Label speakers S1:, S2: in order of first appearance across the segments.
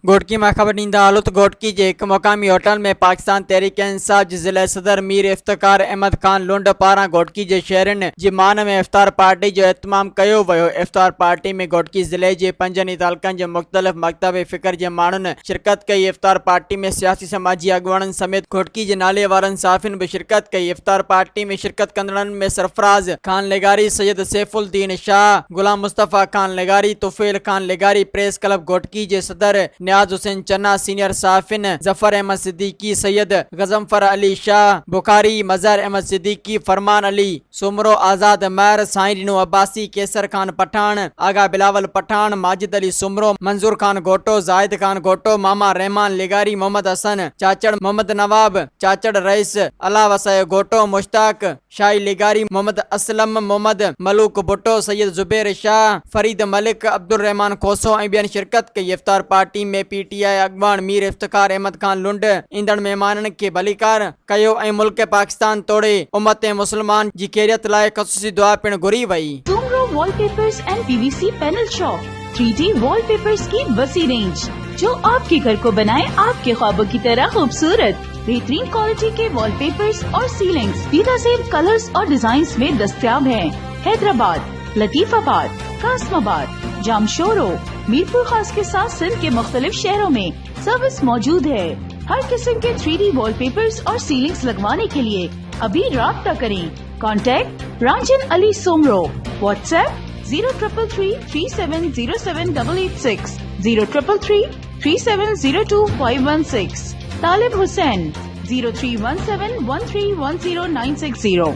S1: घोटकी में खबर ॾींदा हालत घोटकी के एक मुकामी होटल में पाकिस्तान तहरीक इंसाफ जे ज़िले सदर मीर इफ्तिकार अहमद खान लुंड पारां घोटकी के शहरनि जी मान में इफ्तार पार्टी जो एहतमाम कयो वियो। इफ्तार पार्टी में घोटकी ज़िले के 5 तालुक़नि जे मुख़्तलिफ़ मकतब फ़िक्र के माण्हुनि शिरकत कई। इफ्तार पार्टी में सियासी समाजी अगवाननि समेत घोटकी के नाले वारनि साफ़िन भी शिरकत कई। इफ्तार पार्टी में शिरकत कंदड़नि में सरफराज खान लेगारी, सैयद सैफुद्दीन शाह, गुलाम मुस्तफ़ा खान लेगारी, तुफैल खान लेगारी, प्रेस क्लब घोटकी के सदर नियाज हुसैन चन्ना, सीनियर साफिन जफर अहमद सिद्दीकी, सैयद गजमफर अली शाह बुखारी, मजहर अहमद सिद्दीकी, फरमान अली सुमरो, आजाद मैर, साईं रिनू अब्बासी, केसर खान पठान, आगा बिलावल पठान, माजिद अली सुमरो, मंजूर खान घोटो, जाहिद खान घोटो, मामा रहमान लेगारी, मोहम्मद हसन चाचड़, मोहम्मद नवाब चाचड़ रईस, अला वसाय घोटो, मुश्ताक शाही लेगारी, मोहम्मद असलम, मोहम्मद मलूक भुट्टो, सैयद जुबैर शाह, फरीद मलिक, अब्दुल रहमान खोसो ऐं ॿियनि शिरकत कई। इफ्तार पार्टी में PTI अगवान मीर इफ्तिकार अहमद खान लुंड ईंदड़ मेहमाननि के भलीकार कयो ऐं मुल्क पाकिस्तान तोड़े उम्मत मुसलमान जी खैरियत लाइ ख़ुसूसी दुआ पिण घुरी वई।
S2: Soomro wallpapers and PVC panel shop 3D wallpapers की वसी रेंज जो आपके घर को बनाए आपके ख्वाबों की तरह खूबसूरत। बेहतरीन क्वालिटी के वॉलपेपर्स और सीलिंग्स बेहतरीन कलर्स और डिजाइन्स में दस्तयाब हैं। हैदराबाद, लतीफाबाद, कासमाबाद, जामशोरो, मीरपुर खास के साथ सिंध के मुख्तलिफ शहरों में सर्विस मौजूद है। हर किस्म के 3D वॉलपेपर्स और सीलिंग्स लगवाने के लिए अभी राब्ता करें। कॉन्टैक्ट रांझन अली सोमरो, व्हाट्सएप 0333370786, 03333702 तालिब हुसैन 0317131090।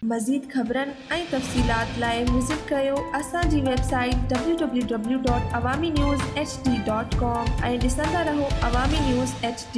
S3: मज़ीद ख़बरनि ऐं तफ़सीलात लाइ विज़िट कयो असांजी वेबसाइट www.awamiNewsHD.com ऐं ॾिसंदा रहो अवामी न्यूज़ HD।